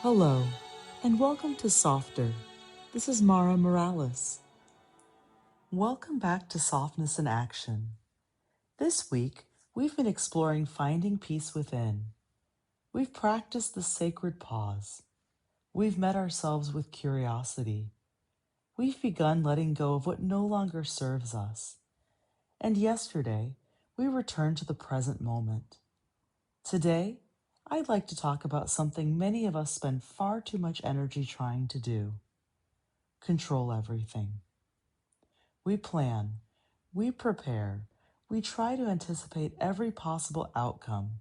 Hello, and welcome to Softer. This is Mara Morales. Welcome back to Softness in Action. This week, we've been exploring finding peace within. We've practiced the sacred pause. We've met ourselves with curiosity. We've begun letting go of what no longer serves us. And yesterday, we returned to the present moment. Today, I'd like to talk about something many of us spend far too much energy trying to do: control everything. We plan, we prepare, we try to anticipate every possible outcome.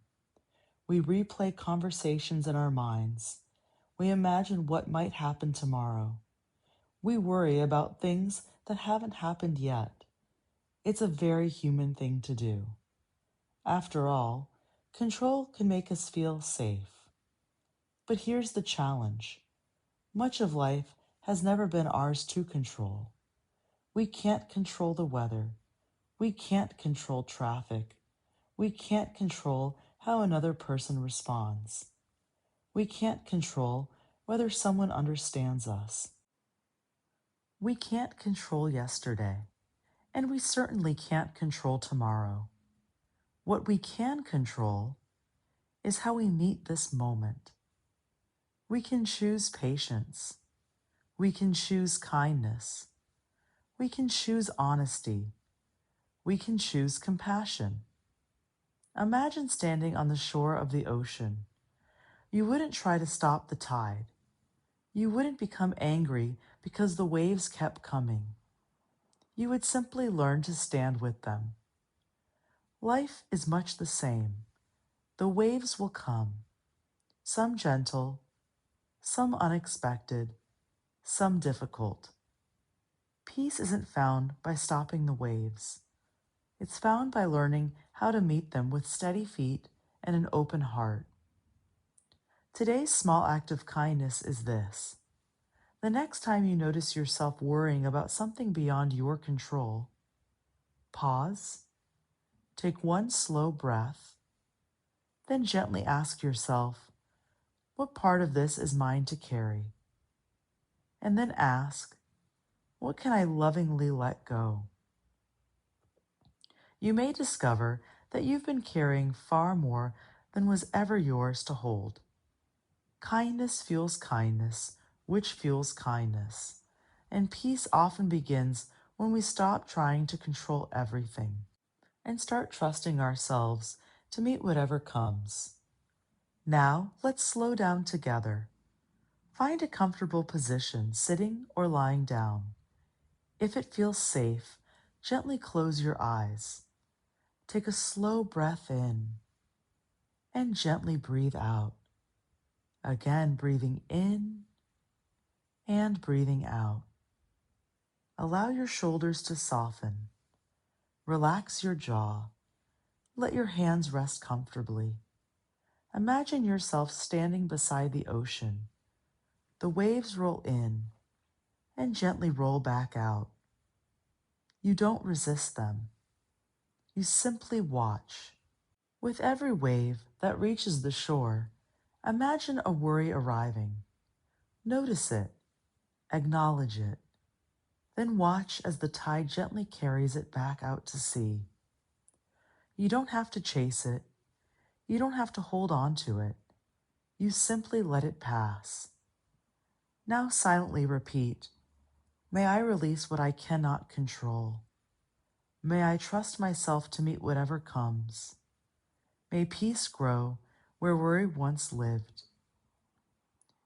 We replay conversations in our minds. We imagine what might happen tomorrow. We worry about things that haven't happened yet. It's a very human thing to do. After all, control can make us feel safe. But here's the challenge. Much of life has never been ours to control. We can't control the weather. We can't control traffic. We can't control how another person responds. We can't control whether someone understands us. We can't control yesterday, and we certainly can't control tomorrow. What we can control is how we meet this moment. We can choose patience. We can choose kindness. We can choose honesty. We can choose compassion. Imagine standing on the shore of the ocean. You wouldn't try to stop the tide. You wouldn't become angry because the waves kept coming. You would simply learn to stand with them. Life is much the same. The waves will come, some gentle, some unexpected, some difficult. Peace isn't found by stopping the waves. It's found by learning how to meet them with steady feet and an open heart. Today's small act of kindness is this. The next time you notice yourself worrying about something beyond your control, pause, take one slow breath, then gently ask yourself, what part of this is mine to carry? And then ask, what can I lovingly let go? You may discover that you've been carrying far more than was ever yours to hold. Kindness fuels kindness, which fuels kindness. And peace often begins when we stop trying to control everything and start trusting ourselves to meet whatever comes. Now, let's slow down together. Find a comfortable position, sitting or lying down. If it feels safe, gently close your eyes. Take a slow breath in and gently breathe out. Again, breathing in and breathing out. Allow your shoulders to soften. Relax your jaw. Let your hands rest comfortably. Imagine yourself standing beside the ocean. The waves roll in and gently roll back out. You don't resist them. You simply watch. With every wave that reaches the shore, imagine a worry arriving. Notice it. Acknowledge it. Then watch as the tide gently carries it back out to sea. You don't have to chase it. You don't have to hold on to it. You simply let it pass. Now silently repeat, may I release what I cannot control. May I trust myself to meet whatever comes. May peace grow where worry once lived.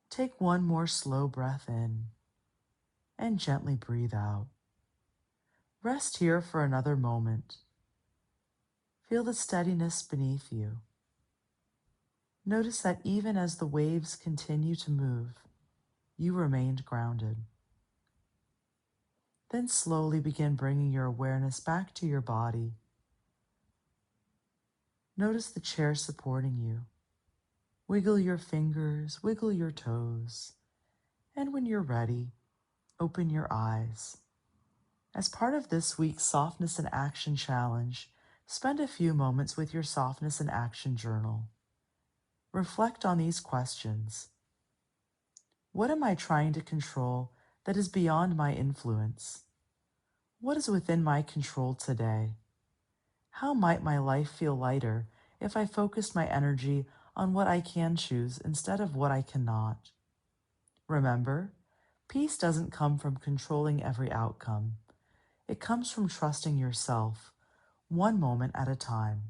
Take one more slow breath in and gently breathe out. Rest here for another moment. Feel the steadiness beneath you. Notice that even as the waves continue to move, you remained grounded. Then slowly begin bringing your awareness back to your body. Notice the chair supporting you. Wiggle your fingers, wiggle your toes, and when you're ready, open your eyes. As part of this week's Softness in Action Challenge, spend a few moments with your Softness in Action journal. Reflect on these questions. What am I trying to control that is beyond my influence? What is within my control today? How might my life feel lighter if I focused my energy on what I can choose instead of what I cannot? Remember, peace doesn't come from controlling every outcome. It comes from trusting yourself, one moment at a time.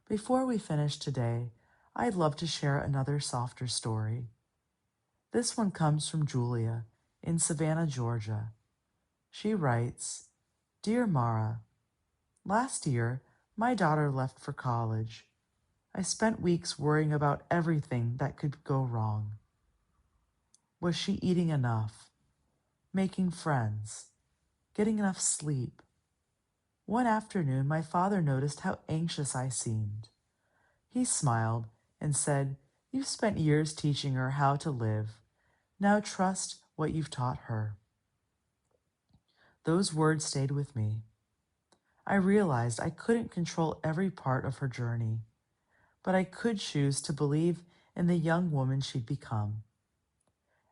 Before we finish today, I'd love to share another softer story. This one comes from Julia in Savannah, Georgia. She writes, Dear Mara, last year, my daughter left for college. I spent weeks worrying about everything that could go wrong. Was she eating enough? Making friends? Getting enough sleep? One afternoon, my father noticed how anxious I seemed. He smiled and said, You've spent years teaching her how to live. Now trust what you've taught her. Those words stayed with me. I realized I couldn't control every part of her journey, but I could choose to believe in the young woman she'd become.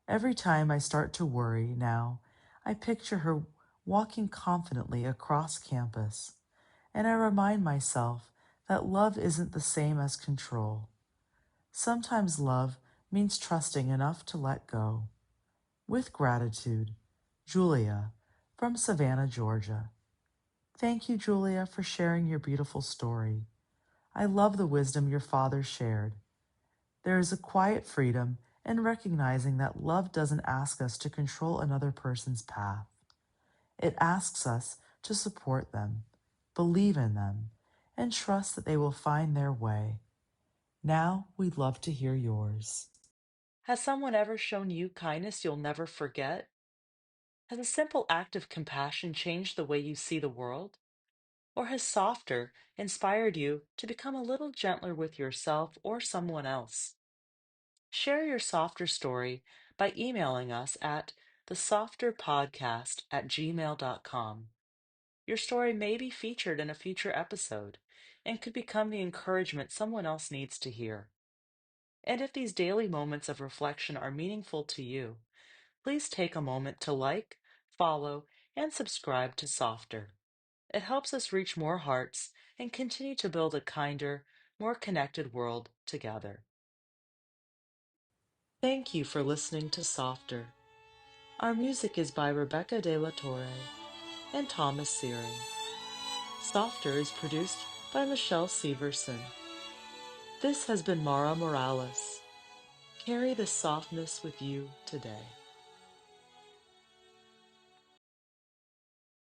Every time I start to worry now, I picture her walking confidently across campus, and I remind myself that love isn't the same as control. Sometimes love means trusting enough to let go. With gratitude, Julia from Savannah, Georgia. Thank you, Julia, for sharing your beautiful story. I love the wisdom your father shared. There is a quiet freedom in recognizing that love doesn't ask us to control another person's path. It asks us to support them, believe in them, and trust that they will find their way. Now we'd love to hear yours. Has someone ever shown you kindness you'll never forget? Has a simple act of compassion changed the way you see the world? Or has softer inspired you to become a little gentler with yourself or someone else? Share your softer story by emailing us at thesofterpodcast@gmail.com. Your story may be featured in a future episode and could become the encouragement someone else needs to hear. And if these daily moments of reflection are meaningful to you, please take a moment to like, follow, and subscribe to Softer. It helps us reach more hearts and continue to build a kinder, more connected world together. Thank you for listening to Softer. Our music is by Rebecca De La Torre and Thomas Searing. Softer is produced by Michelle Severson. This has been Mara Morales. Carry the softness with you today.